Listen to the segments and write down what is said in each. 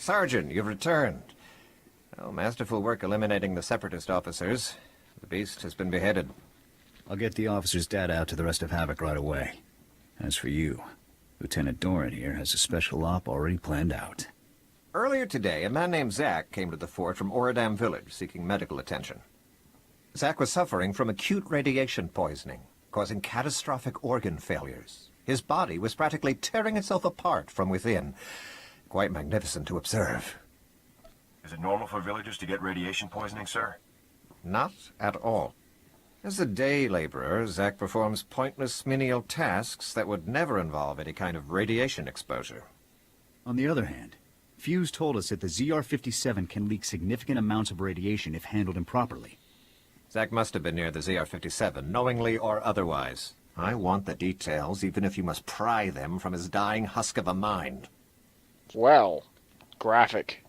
Sergeant, you've returned. Oh, masterful work eliminating the Separatist officers. The beast has been beheaded. I'll get the officer's data out to the rest of Havoc right away. As for you, Lieutenant Doran here has a special op already planned out. Earlier today, a man named Zach came to the fort from Ord village seeking medical attention. Zach was suffering from acute radiation poisoning, causing catastrophic organ failures. His body was practically tearing itself apart from within. Quite magnificent to observe. Is it normal for villagers to get radiation poisoning, sir? Not at all. As a day laborer, Zach performs pointless menial tasks that would never involve any kind of radiation exposure. On the other hand, Fuse told us that the ZR-57 can leak significant amounts of radiation if handled improperly. Zach must have been near the ZR-57, knowingly or otherwise. I want the details, even if you must pry them from his dying husk of a mind. Well, graphic.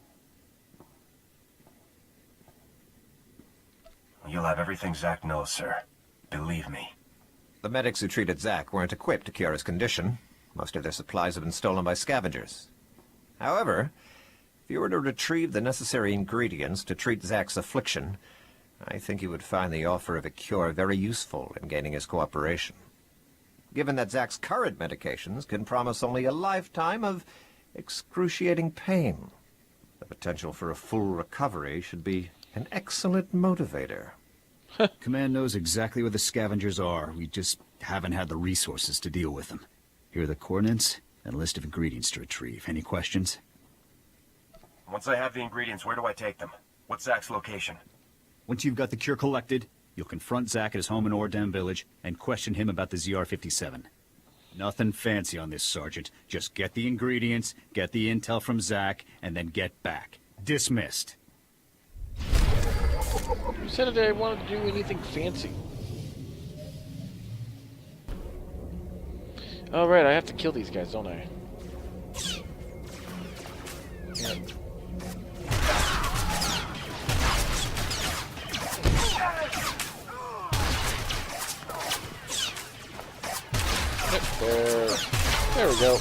You'll have everything Zach knows, sir. Believe me. The medics who treated Zach weren't equipped to cure his condition. Most of their supplies have been stolen by scavengers. However, if you were to retrieve the necessary ingredients to treat Zach's affliction, I think you would find the offer of a cure very useful in gaining his cooperation. Given that Zach's current medications can promise only a lifetime of excruciating pain, the potential for a full recovery should be an excellent motivator. Command knows exactly where the scavengers are. We just haven't had the resources to deal with them. Here are the coordinates and a list of ingredients to retrieve. Any questions? Once I have the ingredients, where do I take them? What's Zach's location? Once you've got the cure collected, you'll confront Zach at his home in Ordam Village and question him about the ZR-57. Nothing fancy on this, Sergeant. Just get the ingredients, get the intel from Zach, and then get back. Dismissed. Who said that I wanted to do anything fancy? Oh, right, I have to kill these guys, don't I? Yeah. There we go. I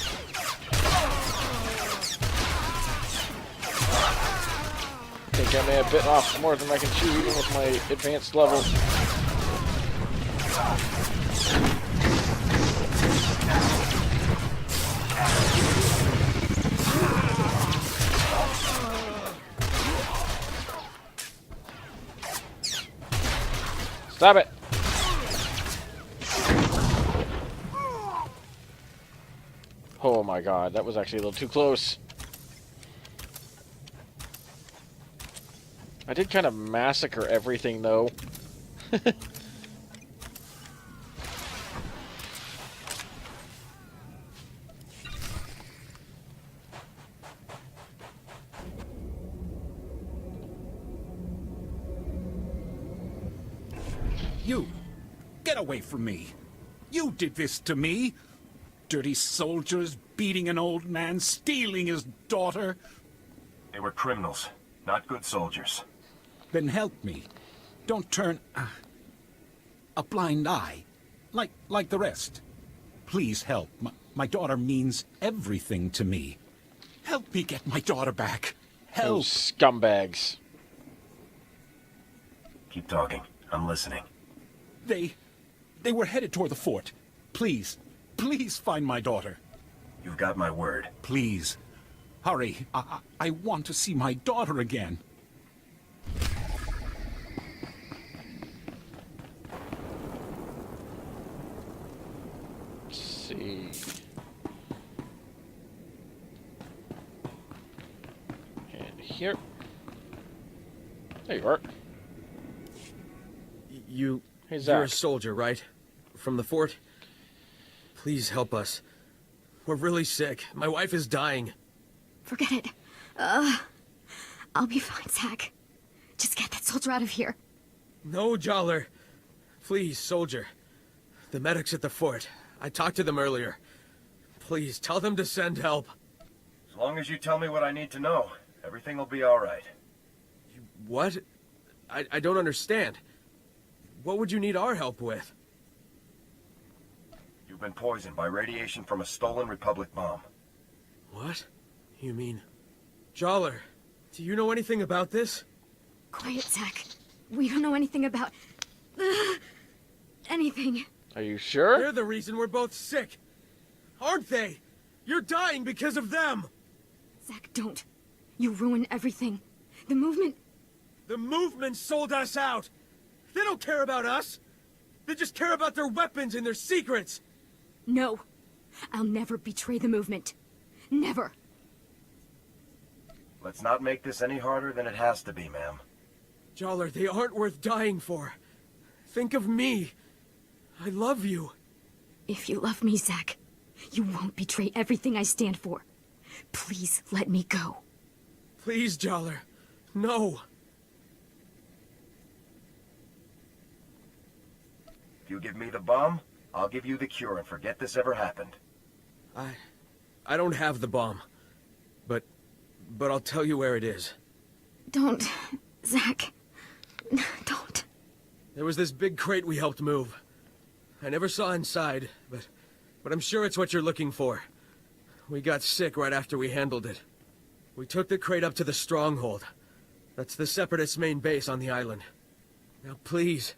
think I may have bitten off more than I can chew even with my advanced level. Stop it! Oh my god, that was actually a little too close. I did kind of massacre everything, though. You! Get away from me! You did this to me! Dirty soldiers beating an old man, stealing his daughter. They were criminals, not good soldiers. Then help me. Don't turn a blind eye, like the rest. Please help. My daughter means everything to me. Help me get my daughter back. Help. Those scumbags. Keep talking. I'm listening. They were headed toward the fort. Please find my daughter. You've got my word. Please. Hurry. I want to see my daughter again. Let's see. And here. There you are. Hey, Zach. You're a soldier, right? From the fort? Please help us. We're really sick. My wife is dying. Forget it. I'll be fine, Zach. Just get that soldier out of here. No, Jollar. Please, soldier. The medics at the fort. I talked to them earlier. Please, tell them to send help. As long as you tell me what I need to know, everything will be all right. What? I don't understand. What would you need our help with? You've been poisoned by radiation from a stolen Republic bomb. What? You mean Jollar, do you know anything about this? Quiet, Zack. We don't know anything about... anything. Are you sure? They're the reason we're both sick. Aren't they? You're dying because of them. Zack, don't. You ruin everything. The movement... The movement sold us out. They don't care about us. They just care about their weapons and their secrets. No. I'll never betray the movement. Never. Let's not make this any harder than it has to be, ma'am. Jollar, they aren't worth dying for. Think of me. I love you. If you love me, Zack, you won't betray everything I stand for. Please let me go. Please, Jollar. No. If you give me the bomb, I'll give you the cure and forget this ever happened. I don't have the bomb. But I'll tell you where it is. Don't, Zack. Don't. There was this big crate we helped move. I never saw inside, but I'm sure it's what you're looking for. We got sick right after we handled it. We took the crate up to the stronghold. That's the Separatists' main base on the island. Now please,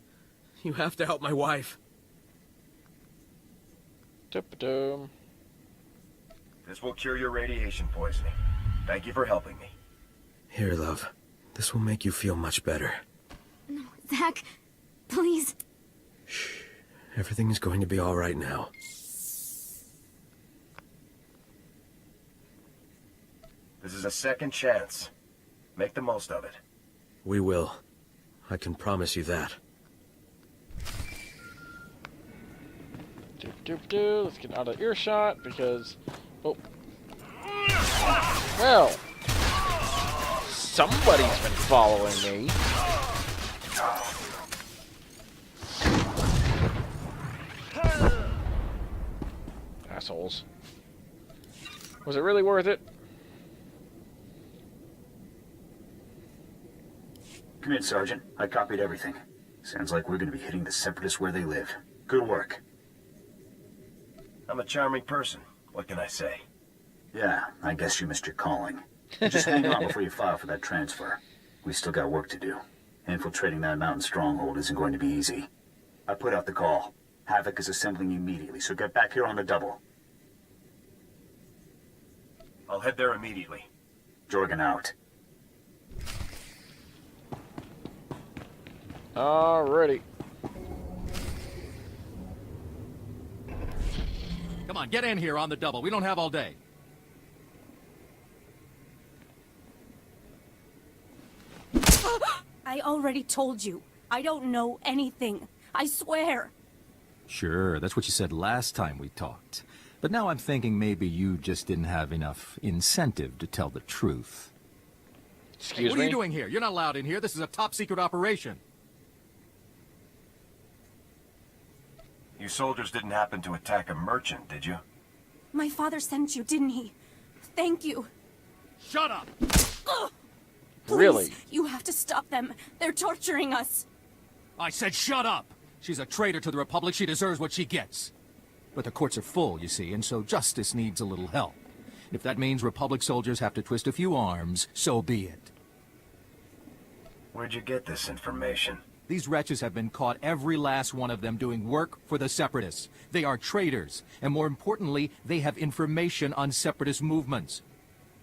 you have to help my wife. Tip-a-doom. This will cure your radiation poisoning. Thank you for helping me. Here, love. This will make you feel much better. No, Zack. Please. Shh. Everything's going to be all right now. This is a second chance. Make the most of it. We will. I can promise you that. Doop-doop-doo. Let's get out of earshot because... Oh. Well. Somebody's been following me. Assholes. Was it really worth it? Come in, Sergeant. I copied everything. Sounds like we're going to be hitting the Separatists where they live. Good work. I'm a charming person. What can I say? Yeah, I guess you missed your calling. Just hang on before you file for that transfer. We still got work to do. Infiltrating that mountain stronghold isn't going to be easy. I put out the call. Havoc is assembling immediately, so get back here on the double. I'll head there immediately. Jorgen out. Alrighty. Come on, get in here on the double. We don't have all day. I already told you. I don't know anything. I swear. Sure, that's what you said last time we talked. But now I'm thinking maybe you just didn't have enough incentive to tell the truth. Excuse Hey, what me? are you doing here? You're not allowed in here. This is a top-secret operation. You soldiers didn't happen to attack a merchant, did you? My father sent you, didn't he? Thank you. Shut up! Ugh! Please, Really? you have to stop them. They're torturing us. I said shut up! She's a traitor to the Republic. She deserves what she gets. But the courts are full, you see, and so justice needs a little help. If that means Republic soldiers have to twist a few arms, so be it. Where'd you get this information? These wretches have been caught, every last one of them, doing work for the Separatists. They are traitors, and more importantly, they have information on Separatist movements.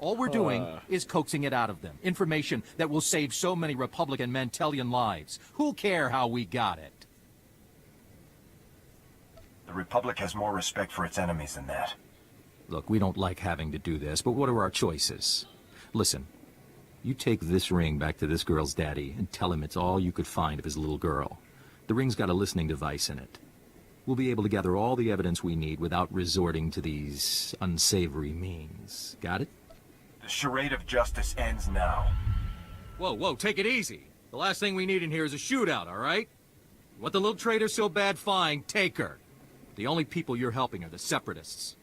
All we're doing is coaxing it out of them. Information that will save so many Republican Mantellian lives. Who'll care how we got it? The Republic has more respect for its enemies than that. Look, we don't like having to do this, but what are our choices? Listen, you take this ring back to this girl's daddy and tell him it's all you could find of his little girl. The ring's got a listening device in it. We'll be able to gather all the evidence we need without resorting to these unsavory means. Got it? The charade of justice ends now. Whoa, take it easy. The last thing we need in here is a shootout, all right? What the little traitor so bad, fine, take her. The only people you're helping are the Separatists.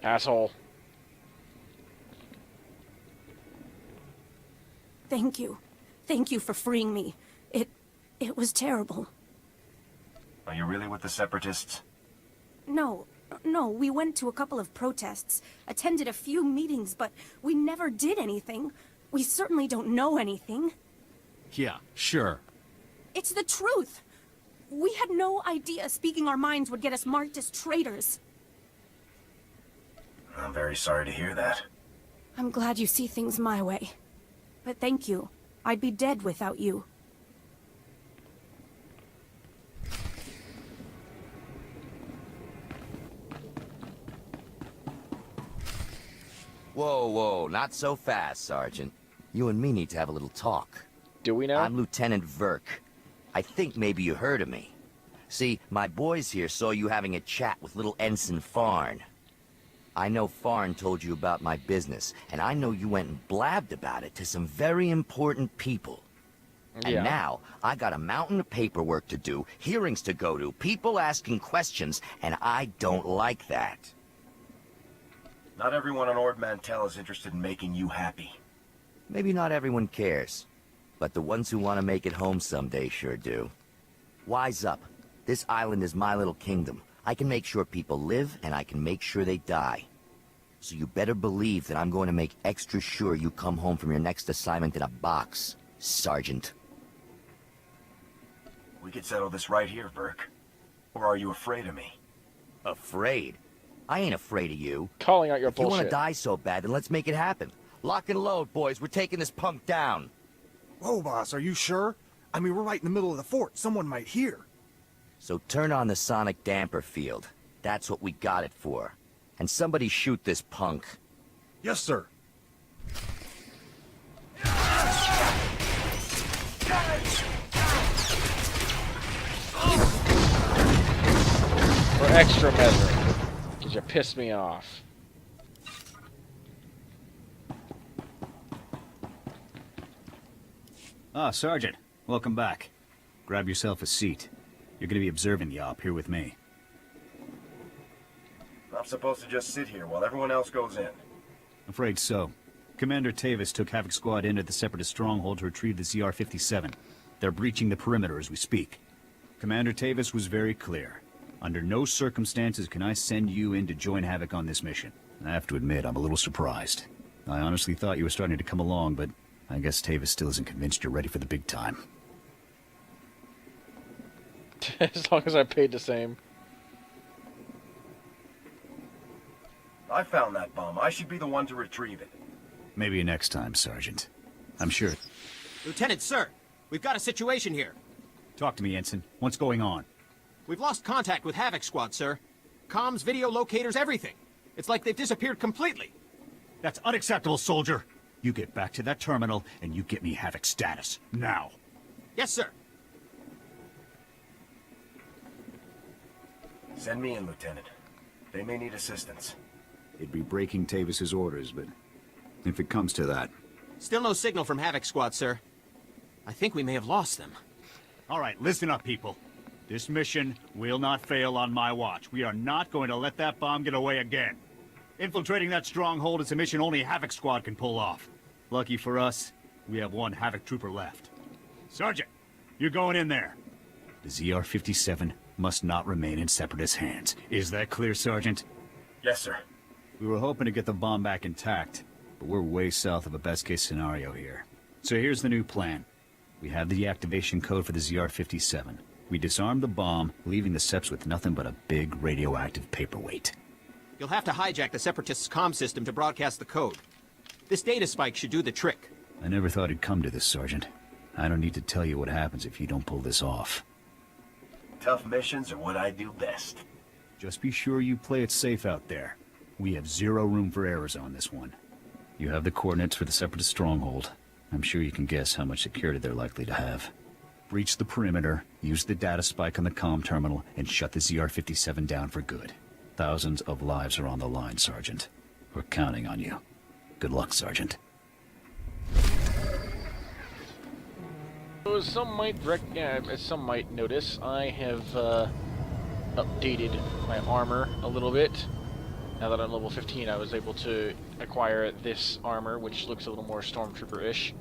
Asshole. Thank you. Thank you for freeing me. It was terrible. Are you really with the Separatists? No, No, we went to a couple of protests, attended a few meetings, but we never did anything. We certainly don't know anything. Yeah, sure. It's the truth. We had no idea speaking our minds would get us marked as traitors. I'm very sorry to hear that. I'm glad you see things my way. But thank you. I'd be dead without you. Whoa, whoa, not so fast, Sergeant. You and me need to have a little talk. Do we now? I'm Lieutenant Verk. I think maybe you heard of me. See, my boys here saw you having a chat with little Ensign Farn. I know Farn told you about my business, and I know you went and blabbed about it to some very important people. Yeah. And now, I got a mountain of paperwork to do, hearings to go to, people asking questions, and I don't like that. Not everyone on Ord Mantell is interested in making you happy. Maybe not everyone cares, but the ones who want to make it home someday sure do. Wise up. This island is my little kingdom. I can make sure people live, and I can make sure they die. So you better believe that I'm going to make extra sure you come home from your next assignment in a box, Sergeant. We could settle this right here, Burke. Or are you afraid of me? Afraid? I ain't afraid of you. Calling out your If you want to bullshit. die so bad, then let's make it happen. Lock and load, boys. We're taking this punk down. Whoa, boss, are you sure? I mean, we're right in the middle of the fort. Someone might hear. So turn on the sonic damper field. That's what we got it for. And somebody shoot this punk. Yes, sir. For extra measure. Because you pissed me off. Ah, Sergeant. Welcome back. Grab yourself a seat. You're going to be observing the op here with me. I'm supposed to just sit here while everyone else goes in. Afraid so. Commander Tavis took Havoc Squad into the Separatist stronghold to retrieve the ZR-57. They're breaching the perimeter as we speak. Commander Tavis was very clear. Under no circumstances can I send you in to join Havoc on this mission. I have to admit, I'm a little surprised. I honestly thought you were starting to come along, but I guess Tavis still isn't convinced you're ready for the big time. As long as I paid the same. I found that bomb. I should be the one to retrieve it. Maybe next time, Sergeant. I'm sure. Lieutenant, sir, we've got a situation here. Talk to me, Ensign. What's going on? We've lost contact with Havoc Squad, sir. Comms, video locators, everything. It's like they've disappeared completely. That's unacceptable, soldier. You get back to that terminal, and you get me Havoc status. Now. Yes, sir. Send me in, Lieutenant. They may need assistance. It'd be breaking Tavis's orders, but if it comes to that. Still no signal from Havoc Squad, sir. I think we may have lost them. All right, listen up, people. This mission will not fail on my watch. We are not going to let that bomb get away again. Infiltrating that stronghold is a mission only Havoc Squad can pull off. Lucky for us, we have one Havoc Trooper left. Sergeant, you're going in there. The ZR-57 must not remain in Separatist hands. Is that clear, Sergeant? Yes, sir. We were hoping to get the bomb back intact, but we're way south of a best-case scenario here. So here's the new plan. We have the deactivation code for the ZR-57. We disarm the bomb, leaving the Seps with nothing but a big radioactive paperweight. You'll have to hijack the Separatists' comm system to broadcast the code. This data spike should do the trick. I never thought it'd come to this, Sergeant. I don't need to tell you what happens if you don't pull this off. Tough missions are what I do best. Just be sure you play it safe out there. We have zero room for errors on this one. You have the coordinates for the Separatist stronghold. I'm sure you can guess how much security they're likely to have. Breach the perimeter, use the data spike on the comm terminal, and shut the ZR-57 down for good. Thousands of lives are on the line, Sergeant. We're counting on you. Good luck, Sergeant. So some might notice, I have updated my armor a little bit. Now that I'm level 15, I was able to acquire this armor, which looks a little more Stormtrooper-ish.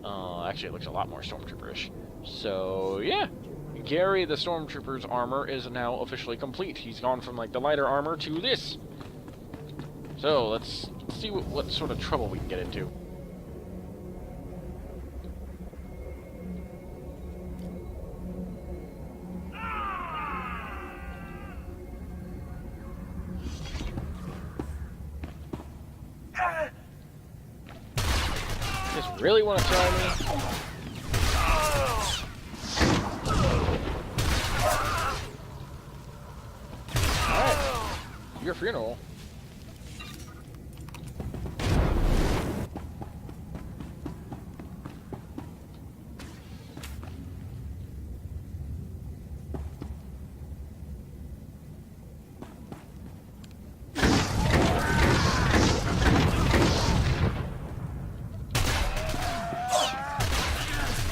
Actually, it looks a lot more Stormtrooper-ish. So, yeah, you can Gary, the Stormtrooper's armor is now officially complete. He's gone from, like, the lighter armor to this. So, let's see what sort of trouble we can get into. You just really want to try me? Alright. Your funeral.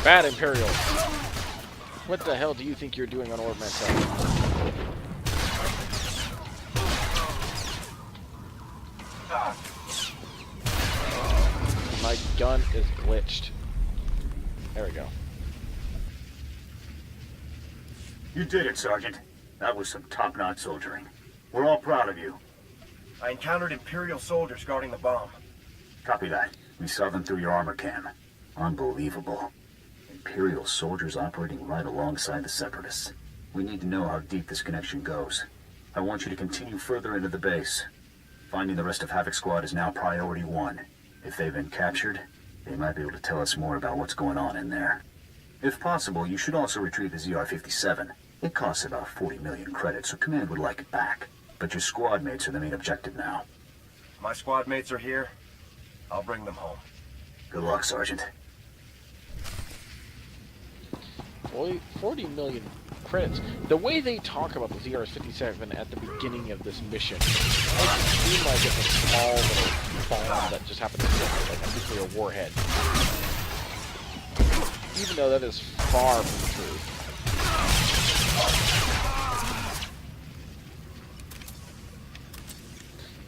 Bad Imperial. What the hell do you think you're doing on Ord Mantell? My gun is glitched. There we go. You did it, Sergeant. That was some top-notch soldiering. We're all proud of you. I encountered Imperial soldiers guarding the bomb. Copy that. We saw them through your armor cam. Unbelievable. Imperial soldiers operating right alongside the Separatists. We need to know how deep this connection goes. I want you to continue further into the base. Finding the rest of Havoc Squad is now priority 1. If they've been captured, they might be able to tell us more about what's going on in there. If possible, you should also retrieve the ZR-57. It costs about 40 million credits, so Command would like it back. But your squad mates are the main objective now. My squad mates are here. I'll bring them home. Good luck, Sergeant. 40 million credits. The way they talk about the ZR-57 at the beginning of this mission, it seemed like it's a small little bomb that just happened to be like a nuclear warhead. Even though that is far from the truth.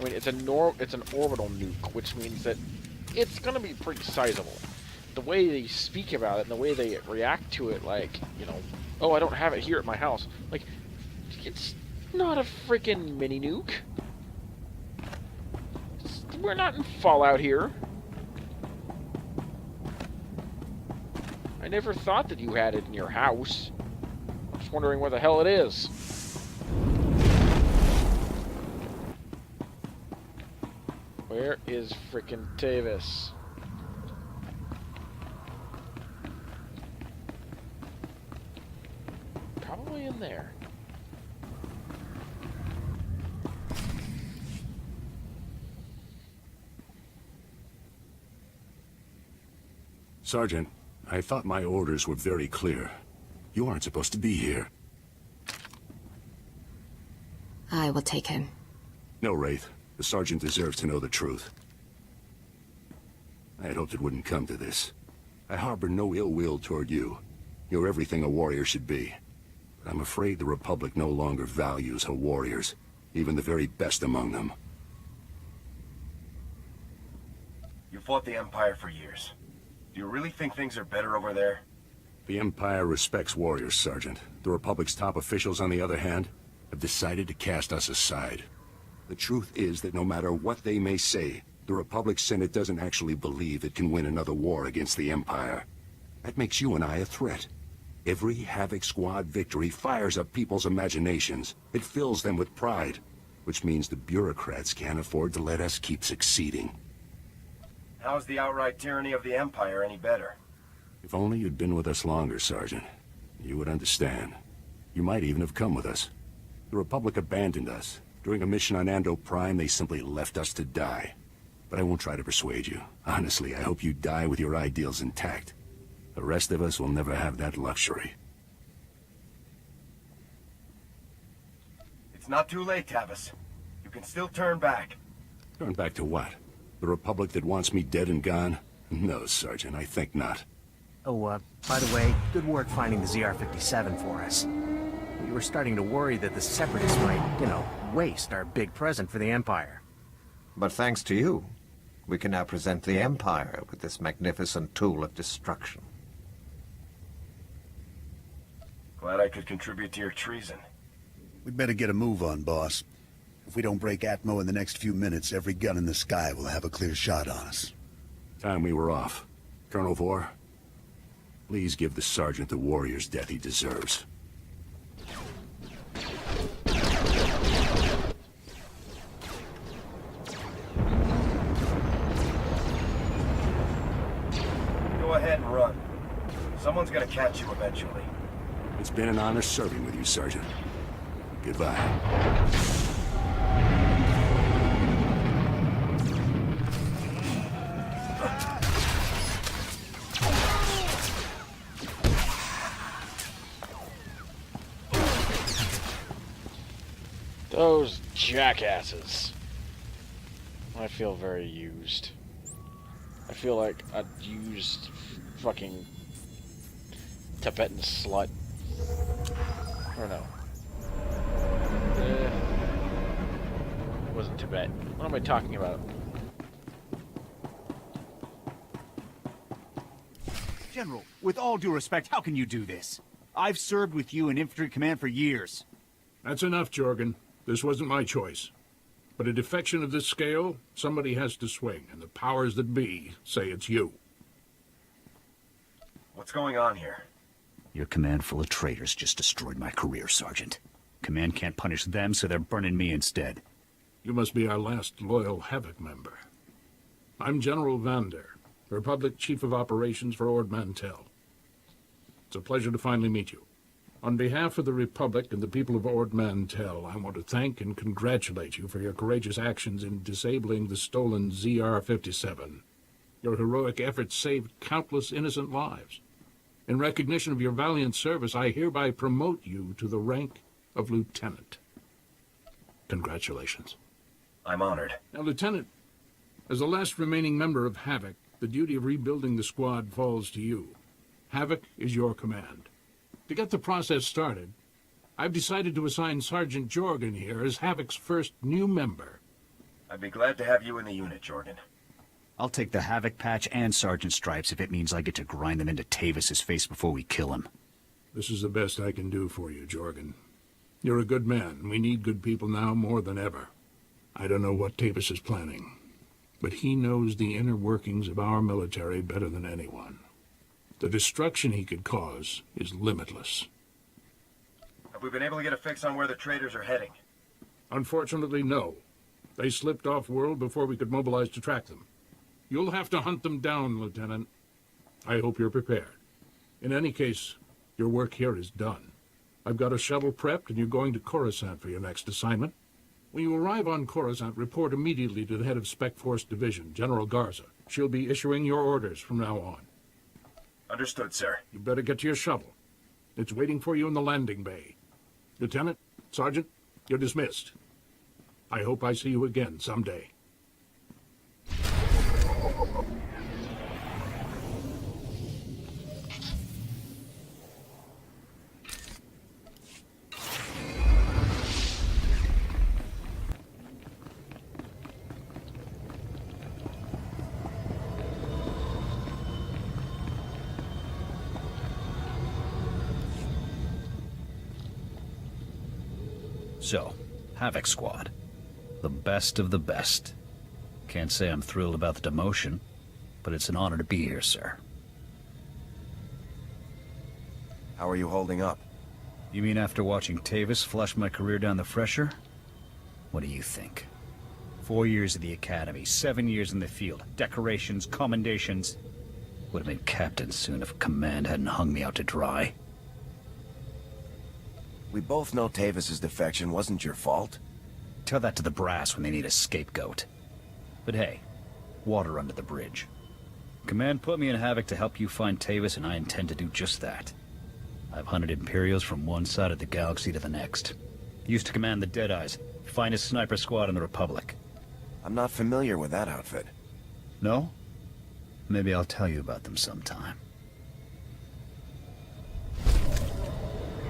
I mean, it's an orbital nuke, which means that it's going to be pretty sizable. The way they speak about it and the way they react to it, like, you know, oh, I don't have it here at my house. Like, it's not a freaking mini nuke. We're not in Fallout here. I never thought that you had it in your house. I'm just wondering where the hell it is. Where is frickin' Tavis? Probably in there. Sergeant, I thought my orders were very clear. You aren't supposed to be here. I will take him. No, Wraith. The Sergeant deserves to know the truth. I had hoped it wouldn't come to this. I harbor no ill will toward you. You're everything a warrior should be. But I'm afraid the Republic no longer values her warriors, even the very best among them. You fought the Empire for years. Do you really think things are better over there? The Empire respects warriors, Sergeant. The Republic's top officials, on the other hand, have decided to cast us aside. The truth is that no matter what they may say, the Republic Senate doesn't actually believe it can win another war against the Empire. That makes you and I a threat. Every Havoc Squad victory fires up people's imaginations. It fills them with pride, which means the bureaucrats can't afford to let us keep succeeding. How's the outright tyranny of the Empire any better? If only you'd been with us longer, Sergeant. You would understand. You might even have come with us. The Republic abandoned us. During a mission on Ando Prime, they simply left us to die. But I won't try to persuade you. Honestly, I hope you die with your ideals intact. The rest of us will never have that luxury. It's not too late, Tavis. You can still turn back. Turn back to what? The Republic that wants me dead and gone? No, Sergeant, I think not. Oh, by the way, good work finding the ZR-57 for us. We were starting to worry that the Separatists might, you know, waste our big present for the Empire. But thanks to you, we can now present the Empire with this magnificent tool of destruction. Glad I could contribute to your treason. We'd better get a move on, boss. If we don't break Atmo in the next few minutes, every gun in the sky will have a clear shot on us. Time we were off. Colonel Vor, please give the sergeant the warrior's death he deserves. Go ahead and run. Someone's gonna catch you eventually. It's been an honor serving with you, Sergeant. Goodbye. Those jackasses. I feel very used. I feel like a used fucking Tibetan slut. I don't know. Wasn't Tibet. What am I talking about? General, with all due respect, how can you do this? I've served with you in infantry command for years. That's enough, Jorgen. This wasn't my choice. But a defection of this scale, somebody has to swing, and the powers that be say it's you. What's going on here? Your command full of traitors just destroyed my career, Sergeant. Command can't punish them, so they're burning me instead. You must be our last loyal Havoc member. I'm General Vander, Republic Chief of Operations for Ord Mantell. It's a pleasure to finally meet you. On behalf of the Republic and the people of Ord Mantell, I want to thank and congratulate you for your courageous actions in disabling the stolen ZR-57. Your heroic efforts saved countless innocent lives. In recognition of your valiant service, I hereby promote you to the rank of Lieutenant. Congratulations. I'm honored. Now, Lieutenant, as the last remaining member of Havoc, the duty of rebuilding the squad falls to you. Havoc is your command. To get the process started, I've decided to assign Sergeant Jorgen here as Havoc's first new member. I'd be glad to have you in the unit, Jorgen. I'll take the Havoc patch and Sergeant Stripes if it means I get to grind them into Tavis's face before we kill him. This is the best I can do for you, Jorgen. You're a good man. We need good people now more than ever. I don't know what Tavis is planning, but he knows the inner workings of our military better than anyone. The destruction he could cause is limitless. Have we been able to get a fix on where the traitors are heading? Unfortunately, no. They slipped off-world before we could mobilize to track them. You'll have to hunt them down, Lieutenant. I hope you're prepared. In any case, your work here is done. I've got a shuttle prepped, and you're going to Coruscant for your next assignment. When you arrive on Coruscant, report immediately to the head of Spec Force Division, General Garza. She'll be issuing your orders from now on. Understood, sir. You better get to your shuttle. It's waiting for you in the landing bay. Lieutenant, Sergeant, you're dismissed. I hope I see you again someday. So, Havoc Squad. The best of the best. Can't say I'm thrilled about the demotion, but it's an honor to be here, sir. How are you holding up? You mean after watching Tavis flush my career down the fresher? What do you think? 4 years at the academy, 7 years in the field, decorations, commendations. Would have been captain soon if command hadn't hung me out to dry. We both know Tavis's defection wasn't your fault. Tell that to the brass when they need a scapegoat. But hey, water under the bridge. Command put me in Havoc to help you find Tavis, and I intend to do just that. I've hunted Imperials from one side of the galaxy to the next. Used to command the Deadeyes, finest sniper squad in the Republic. I'm not familiar with that outfit. No? Maybe I'll tell you about them sometime.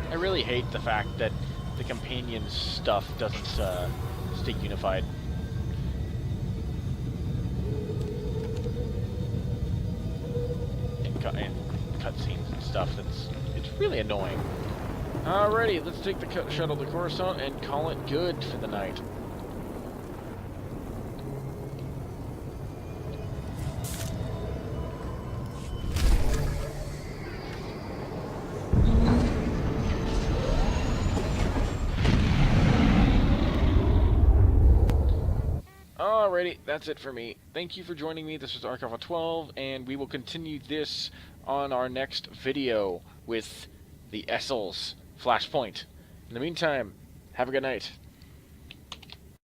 I really hate the fact that the companion stuff doesn't stay unified. In cutscenes and stuff, it's really annoying. Alrighty, let's take the shuttle to Coruscant and call it good for the night. Alrighty, that's it for me. Thank you for joining me. This was Arc Alpha 12, and we will continue this on our next video with the Essel's Flashpoint. In the meantime, have a good night.